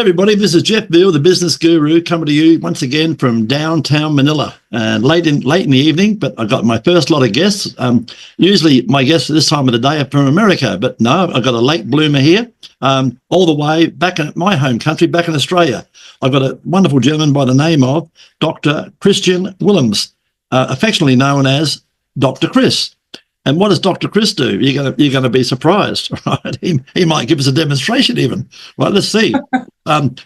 Everybody, this is Jeff Veale, the business guru, coming to you once again from downtown Manila. And late in the evening, but I got my first lot of guests. Usually my guests at this time of the day are from America, but no, I've got a late bloomer here, all the way back in my home country, back in Australia. I've got a wonderful gentleman by the name of Dr. Christiaan Willems, affectionately known as Dr. Chris. And what does Dr. Chris do? You're going to be surprised, right? He might give us a demonstration even. Right, let's see.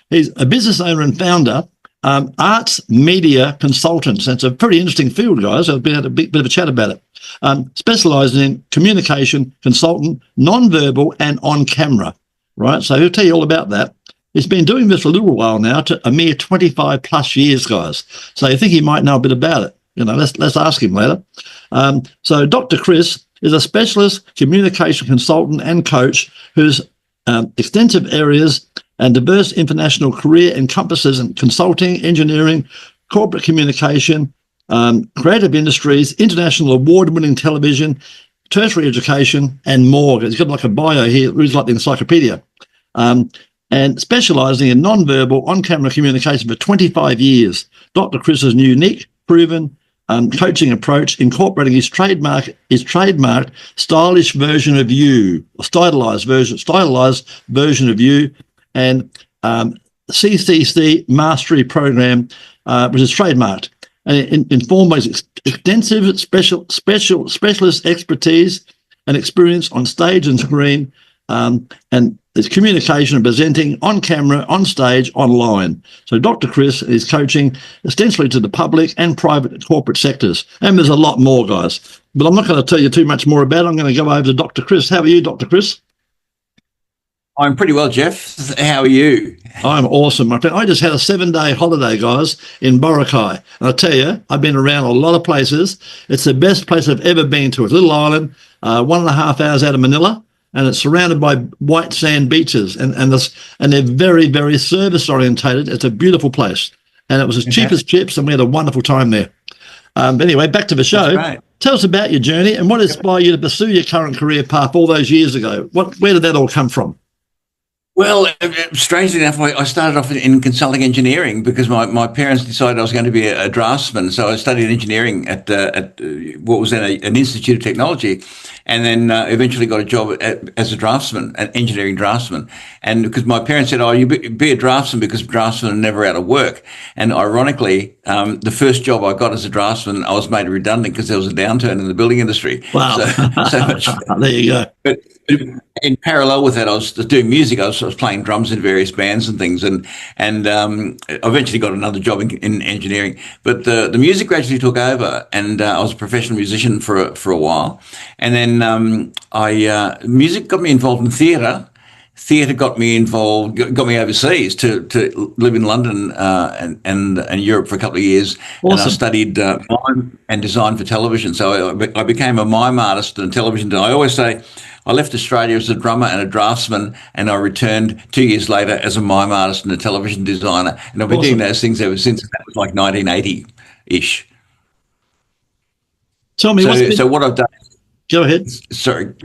He's a business owner and founder, ArtsMedia Consultants. That's a pretty interesting field, guys. I've had a bit of a chat about it. Specialising in communication, consultant, non-verbal and on camera, right? So he'll tell you all about that. He's been doing this for a little while now, to a mere 25 plus years, guys. So you think he might know a bit about it. You know, let's ask him later. So Dr. Chris is a specialist communication consultant and coach whose extensive areas and diverse international career encompasses in consulting, engineering, corporate communication, creative industries, international award-winning television, tertiary education, and more. He's got like a bio here, it reads like the encyclopedia. And specialising in non-verbal, on-camera communication for 25 years. Dr. Chris's unique, proven coaching approach, incorporating his trademarked stylish version of you, stylized version of you, and CCC mastery program, which is trademarked, and informed by his extensive specialist expertise and experience on stage and screen, and his communication and presenting on camera, on stage, online. So Dr. Chris is coaching essentially to the public and private corporate sectors. And there's a lot more, guys. But I'm not going to tell you too much more about it. I'm going to go over to Dr. Chris. How are you, Dr. Chris? I'm pretty well, Jeff. How are you? I'm awesome, my friend. I just had a 7-day holiday, guys, in Boracay. And I tell you, I've been around a lot of places. It's the best place I've ever been to. It's a little island, 1.5 hours out of Manila. And it's surrounded by white sand beaches, and they're very, very service orientated. It's a beautiful place, and it was as cheap as chips, and we had a wonderful time there. Anyway, back to the show. Tell us about your journey and what inspired you to pursue your current career path all those years ago. Where did that all come from? Well, strangely enough, I started off in consulting engineering because my parents decided I was going to be a draftsman. So I studied engineering at what was then an Institute of Technology, and then eventually got a job as a draftsman, an engineering draftsman. And because my parents said, "Oh, you be a draftsman because draftsmen are never out of work." And ironically, the first job I got as a draftsman, I was made redundant because there was a downturn in the building industry. Wow! So much. There you go. But in parallel with that, I was doing music. I was playing drums in various bands and things, and I eventually got another job in engineering. But the music gradually took over, and I was a professional musician for a while. And then music got me involved in theatre. Theatre got me overseas to live in London and Europe for a couple of years. Awesome. And I studied mime and design for television. So I became a mime artist and television. I always say I left Australia as a drummer and a draftsman, and I returned 2 years later as a mime artist and a television designer. And I've been doing those things ever since. That was like 1980-ish. Tell me, so what I've done. Go ahead. Sorry.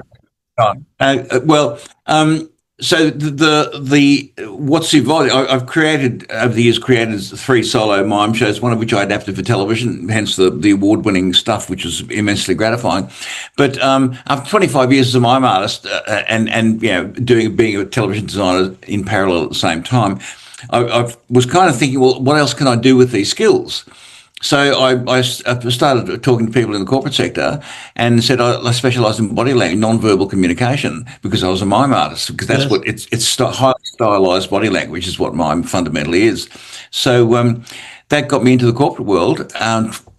So the what's evolved, I've created over the years 3 solo mime shows, one of which I adapted for television, hence the award-winning stuff, which was immensely gratifying. But after 25 years as a mime artist and you know being a television designer in parallel at the same time, I was kind of thinking, well, what else can I do with these skills? So I started talking to people in the corporate sector and said I specialise in body language, non-verbal communication, because I was a mime artist, because that's what it's highly stylised body language is what mime fundamentally is. So that got me into the corporate world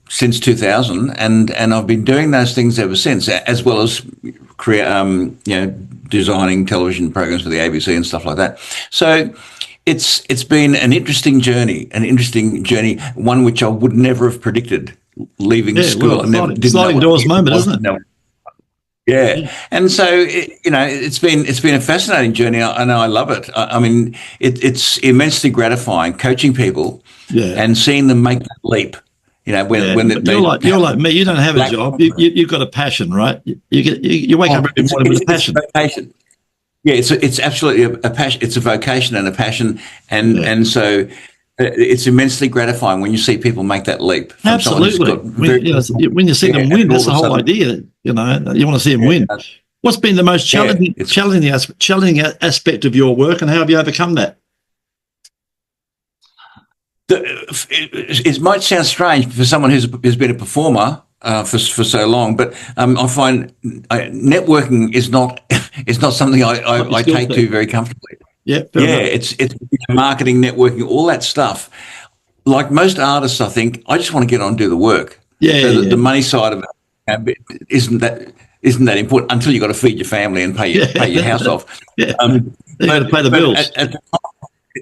since 2000, and I've been doing those things ever since, as well as designing television programs for the ABC and stuff like that. So it's been an interesting journey, one which I would never have predicted leaving school. Well, sliding doors moment, isn't it? Yeah. And so, it's been a fascinating journey, and I love it. I mean, it's immensely gratifying coaching people and seeing them make that leap. You know, you're like me. You don't have a job. You've got a passion, right? You wake up every morning with a passion. Yeah, it's absolutely a passion. It's a vocation and a passion, and so it's immensely gratifying when you see people make that leap. From Absolutely. When you see them win, that's the whole idea. You want to see them win. What's been the most challenging aspect of your work, and how have you overcome that? It might sound strange for someone who's been a performer for so long, but I find networking is not something I take to very comfortably. Yeah, it's marketing, networking, all that stuff. Like most artists, I think I just want to get on and do the work. The money side of it isn't that important until you've got to feed your family and pay your house off. Yeah, you got to pay the bills.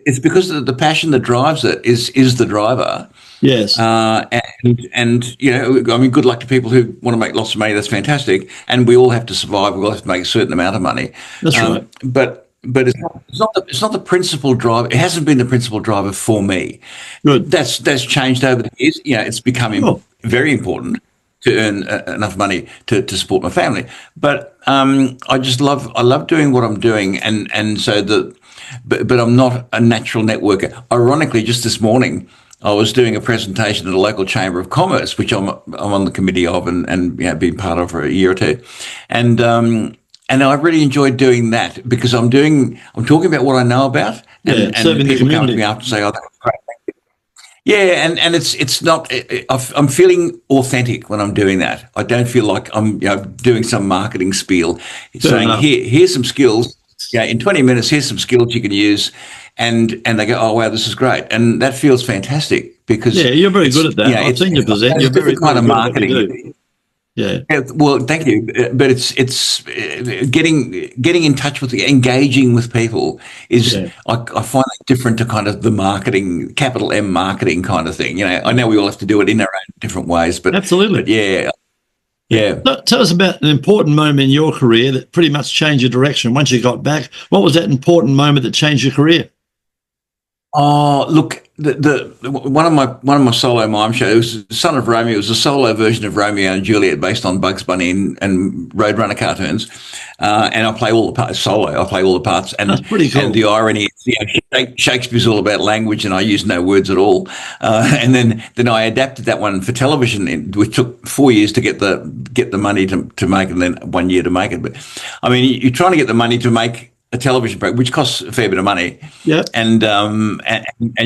It's because the passion that drives it is the driver. Yes. And I mean, good luck to people who want to make lots of money. That's fantastic. And we all have to survive. We all have to make a certain amount of money. That's right. But it's not the principal driver. It hasn't been the principal driver for me. Good. That's changed over the years. It's become very important to earn enough money to support my family. But I love doing what I'm doing, and so but I'm not a natural networker. Ironically, just this morning, I was doing a presentation at a local chamber of commerce, which I'm on the committee of and been part of for a year or two, and I really enjoyed doing that because I'm talking about what I know about, and people come to me after and say, "Oh, that's great." Yeah, and it's not. I'm feeling authentic when I'm doing that. I don't feel like I'm doing some marketing spiel. It's saying here's some skills. Yeah, in 20 minutes, here's some skills you can use, and they go, "Oh wow, this is great," and that feels fantastic because you're very good at that. I've seen you present. You're very kind of marketing. Yeah. Well, thank you. But it's getting in touch with engaging with people is I find it different to kind of the marketing, capital M marketing kind of thing. I know we all have to do it in our own different ways, but absolutely. But yeah. So tell us about an important moment in your career that pretty much changed your direction once you got back. What was that important moment that changed your career? Oh, look, one of my solo mime shows, Son of Romeo, was a solo version of Romeo and Juliet based on Bugs Bunny and Roadrunner cartoons, and I play all the parts solo. I play all the parts, and that's pretty cool. And the irony is, Shakespeare's all about language, and I use no words at all. And then I adapted that one for television, which took 4 years to get the money to make it, and then 1 year to make it. But I mean, you're trying to get the money to make a television program, which costs a fair bit of money. Yeah. And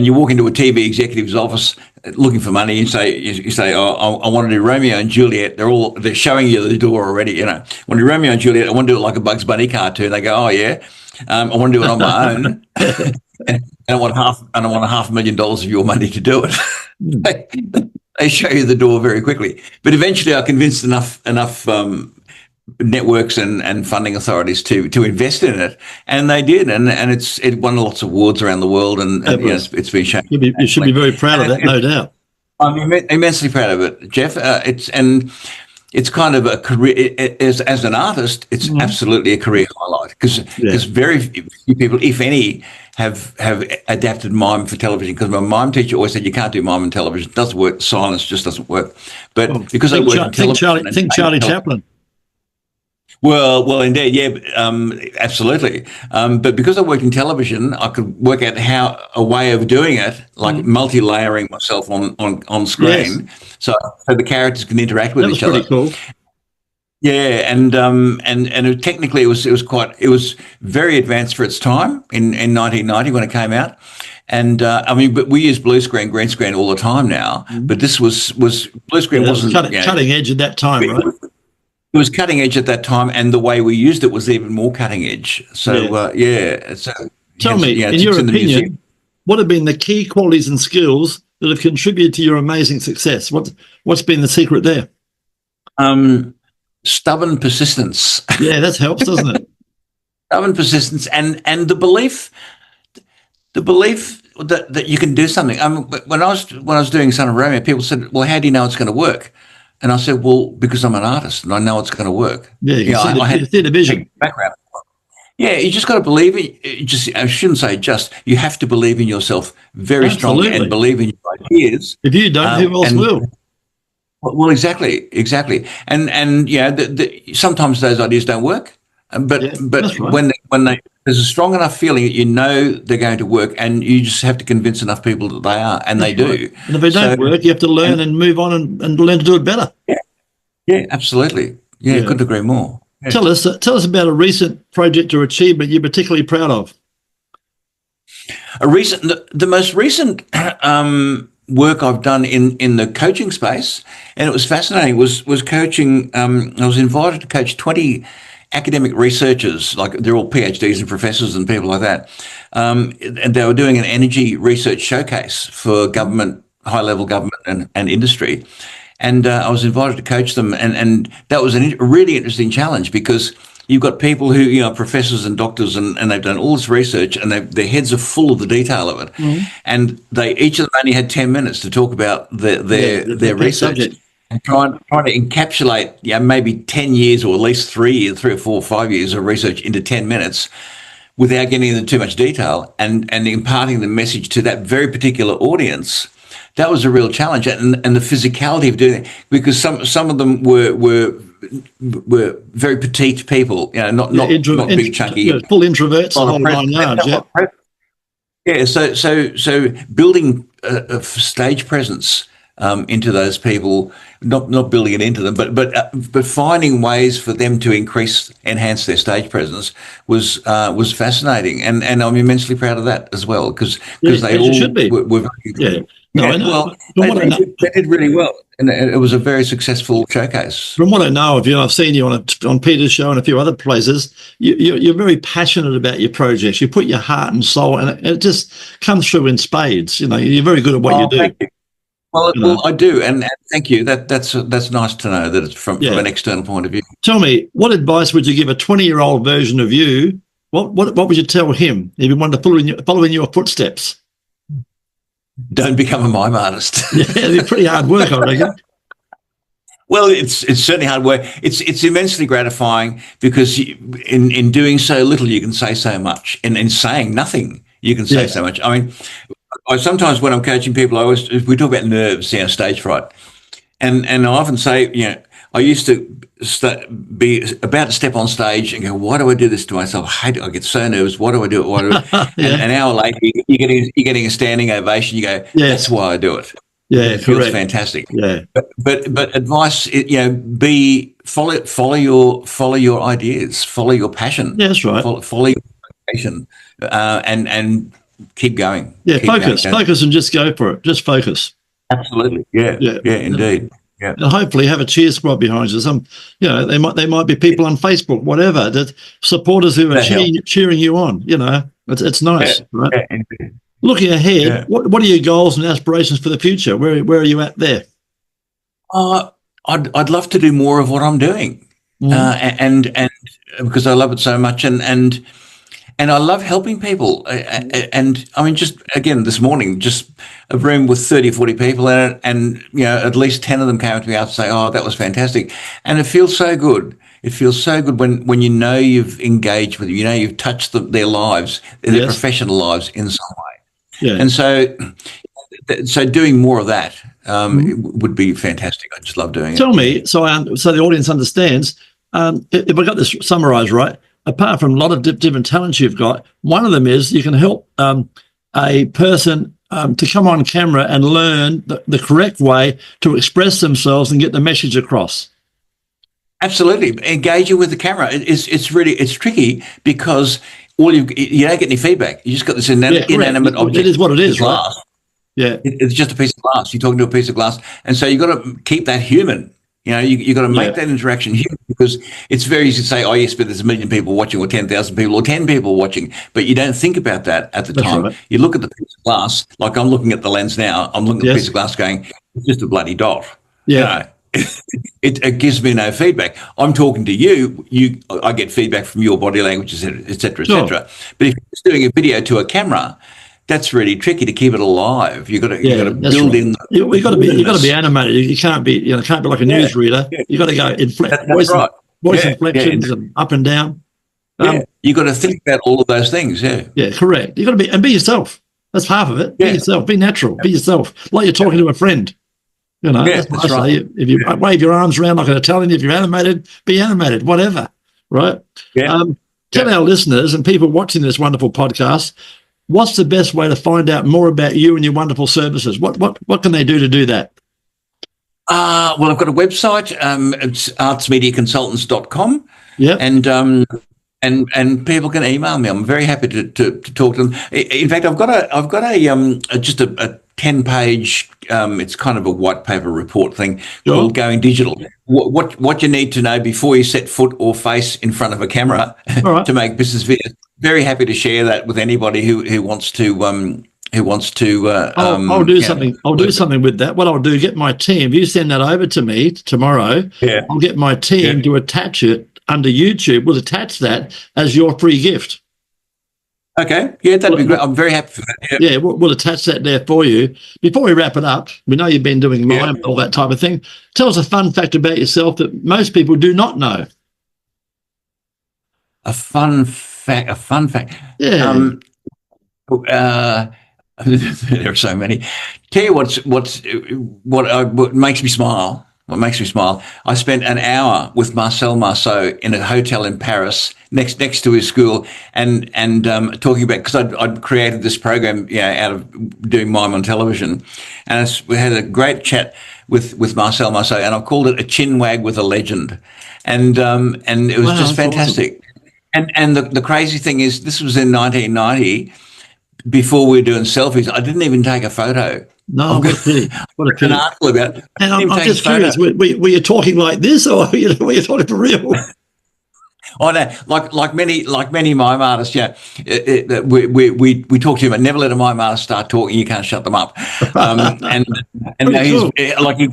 you walk into a TV executive's office looking for money and you say, oh, I want to do Romeo and Juliet. They're showing you the door already. I want to do Romeo and Juliet. I want to do it like a Bugs Bunny cartoon. They go, oh yeah. I want to do it on my own. and I want $500,000 of your money to do it. They show you the door very quickly. But eventually I convinced enough networks and funding authorities to invest in it, and they did, and it won lots of awards around the world, and it's been shown. You should be very proud of that, no doubt. I'm immensely proud of it, Jeff. It's kind of a career as an artist. It's absolutely a career highlight because very few people, if any, have adapted mime for television. Because my mime teacher always said you can't do mime on television; it doesn't work. Silence just doesn't work. But because I work in television, think Charlie Chaplin. Well, indeed, yeah, absolutely. But because I worked in television, I could work out a way of doing it, like multi-layering myself on screen, so the characters can interact with each other. That was pretty cool. Yeah, and technically it was very advanced for its time in 1990 when it came out. And but we use blue screen, green screen all the time now. But this was blue screen wasn't cutting edge at that time, right? It was cutting edge at that time, and the way we used it was even more cutting edge. So, Tell me, in your opinion, what have been the key qualities and skills that have contributed to your amazing success? What's been the secret there? Stubborn persistence. Yeah, that helps, doesn't it? Stubborn persistence and the belief that you can do something. When I was doing Son of Romeo, people said, "Well, how do you know it's going to work?" And I said, well, because I'm an artist and I know it's going to work. Yeah, you see the vision. Background. Yeah, you just got to believe it. I shouldn't say just. You have to believe in yourself very strongly and believe in your ideas. If you don't, who else will? Well, exactly. And sometimes those ideas don't work. But that's right. when there's a strong enough feeling that you know they're going to work, and you just have to convince enough people that they are, and they do. And if they don't work, you have to learn and move on and learn to do it better. Yeah, absolutely. Yeah, couldn't agree more. Yeah. Tell us about a recent project or achievement you're particularly proud of. The most recent work I've done in the coaching space, and it was fascinating, was coaching. I was invited to coach 20 academic researchers, like they're all PhDs and professors and people like that. And they were doing an energy research showcase for government, high-level government and industry. And I was invited to coach them. And that was a really interesting challenge, because you've got people who, you know, professors and doctors, and they've done all this research, and their heads are full of the detail of it. Mm-hmm. And each of them only had 10 minutes to talk about their research. Subject. And trying to encapsulate, maybe 10 years, or at least 3 or 4 or 5 years of research into 10 minutes without getting into too much detail, and imparting the message to that very particular audience. That was a real challenge, and the physicality of doing it, because some of them were very petite people, not big chunky, full introverts, the whole 9 yards. Yeah. So building a stage presence into those people, not building it into them, but finding ways for them to enhance their stage presence was fascinating, and I'm immensely proud of that as well, because they all should be. were very good. Well, they did really well, and it was a very successful showcase. From what I know of you, I've seen you on Peter's show and a few other places, you're very passionate about your projects. You put your heart and soul, and it just comes through in spades. You're very good at what you do. Thank you. Well, I do, and thank you. That's nice to know that it's from an external point of view. Tell me, what advice would you give a 20-year-old version of you? What would you tell him if he wanted to follow in your footsteps? Don't become a mime artist. It's pretty hard work, I reckon. Well, it's certainly hard work. It's immensely gratifying, because in doing so little, you can say so much, and in saying nothing, you can say so much. I mean, I sometimes, when I'm coaching people, we talk about nerves, stage fright, and I often say, I used to be about to step on stage and go, why do I do this to myself? I hate it. I get so nervous. Why do I do it? Why do I? And an hour later, you're getting a standing ovation. You go, that's why I do it. Yeah, it feels fantastic. Yeah, but advice, follow your ideas, follow your passion. Yeah, that's right. Follow your passion, and keep going. Yeah, focus, and just go for it. Just focus. Absolutely. Yeah, indeed. Yeah. And hopefully have a cheer squad behind you. There might be people on Facebook, whatever, that supporters who are cheering you on. It's nice, right? Yeah, indeed. Looking ahead, what are your goals and aspirations for the future? Where are you at there? I'd love to do more of what I'm doing, and because I love it so much, and I love helping people. And I mean, just again, this morning, just a room with 30 or 40 people in it, and at least 10 of them came up to me after to say, "Oh, that was fantastic," and it feels so good. It feels so good when you've engaged with them, you've touched their lives, their professional lives in some way. Yeah. And so doing more of that would be fantastic. I just love doing it. Tell me, so the audience understands, if I got this summarized right, apart from a lot of different talents you've got, one of them is you can help a person to come on camera and learn the correct way to express themselves and get the message across. Absolutely. Engaging with the camera. It's tricky, because you don't get any feedback. You just got this inanimate object. It is what it is, glass. Right? Yeah. It's just a piece of glass. You're talking to a piece of glass. And so you've got to keep that human. You've got to make that interaction human, because it's very easy to say, oh, yes, but there's 1 million people watching, or 10,000 people, or 10 people watching. But you don't think about that at the time. Right. You look at the piece of glass, like I'm looking at the lens now. I'm looking at the piece of glass going, it's just a bloody dot. Yeah. It gives me no feedback. I'm talking to you. I get feedback from your body language, et cetera, et cetera. But if you're just doing a video to a camera, that's really tricky to keep it alive. You've got to build in. You've got to be animated. You can't be like a newsreader. You've got to go voice inflections and up and down. You've got to think about all of those things. Yeah, correct. You've got to be yourself. That's half of it. Be yourself. Be natural. Be yourself. Like you're talking to a friend. That's right. If you wave your arms around like an Italian, if you're animated, be animated, whatever. right? Yeah. Tell our listeners and people watching this wonderful podcast, what's the best way to find out more about you and your wonderful services? What can they do to do that? Well, I've got a website. It's 𝐼𝐢𝐵𝑟tsmediaconsultants.com. Yeah. And people can email me. I'm very happy to talk to them. In fact, I've got just a 10-page. It's kind of a white paper report thing called Going Digital. What you need to know before you set foot or face in front of a camera to make business videos. Very happy to share that with anybody who wants to. I'll do something. I'll do something with that. What I'll do, get my team. If you send that over to me tomorrow, I'll get my team to attach it under YouTube. We'll attach that as your free gift. Okay. Yeah, that'd be great. I'm very happy for that. Yeah, we'll attach that there for you. Before we wrap it up, we know you've been doing mime, all that type of thing. Tell us a fun fact about yourself that most people do not know. A fun fact. Yeah. There are so many. Tell you what makes me smile. What makes me smile? I spent an hour with Marcel Marceau in a hotel in Paris, next to his school, and talking about, because I'd created this program, out of doing mime on television, and we had a great chat with Marcel Marceau, and I've called it a chin wag with a legend, and it was just fantastic. Awesome. And the crazy thing is, this was in 1990. Before we were doing selfies, I didn't even take a photo. No, what a pity. What a pity. An article about it. And I'm just curious, were you talking like this, or were you talking for real? Oh no, like many mime artists, we talk to him, and never let a mime artist start talking. You can't shut them up. And he's like, he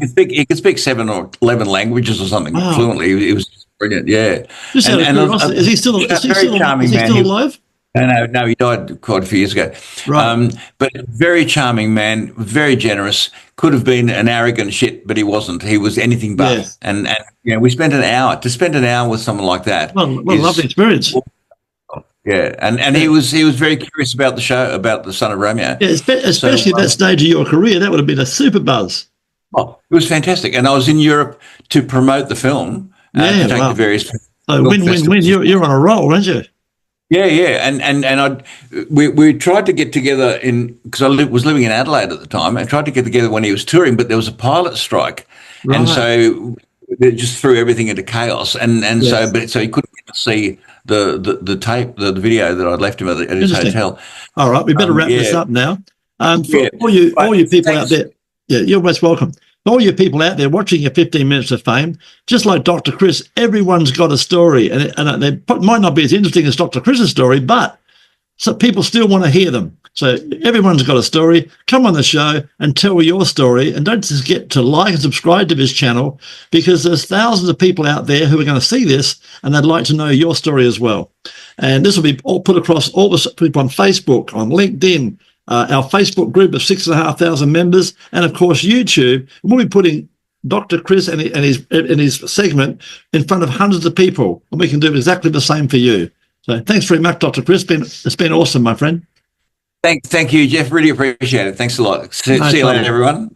can speak 7 or 11 languages or something fluently. It was brilliant. Yeah. Just out of curiosity, is he still alive? No, he died quite a few years ago. Right. But very charming man, very generous. Could have been an arrogant shit, but he wasn't. He was anything but. Yes. And we spent an hour. To spend an hour with someone like that. What a lovely experience. Yeah, and he was very curious about the show, about the Son of Romeo. Yeah, especially at that stage of your career, that would have been a super buzz. Oh, it was fantastic. And I was in Europe to promote the film. To take the various. So win. You're on a roll, aren't you? Yeah, and we tried to get together because I was living in Adelaide at the time. I tried to get together when he was touring, but there was a pilot strike, and so it just threw everything into chaos. And so he couldn't get to see the tape, the video that I'd left him at his hotel. All right, we better wrap this up now. For all you people out there, you're most welcome. For all you people out there watching your 15 minutes of fame, just like Dr. Chris, everyone's got a story, and they might not be as interesting as Dr. Chris's story, but so people still want to hear them. So everyone's got a story. Come on the show and tell your story, and don't just get to like and subscribe to his channel, because there's thousands of people out there who are going to see this, and they'd like to know your story as well. And this will be all put across all the people on Facebook, on LinkedIn, our Facebook group of 6,500 members, and of course YouTube. We'll be putting Dr. Chris and his segment in front of hundreds of people, and we can do exactly the same for you. So thanks very much, Dr. Chris. It's been awesome, my friend. Thank you, Jeff. Really appreciate it. Thanks a lot. See you later, everyone.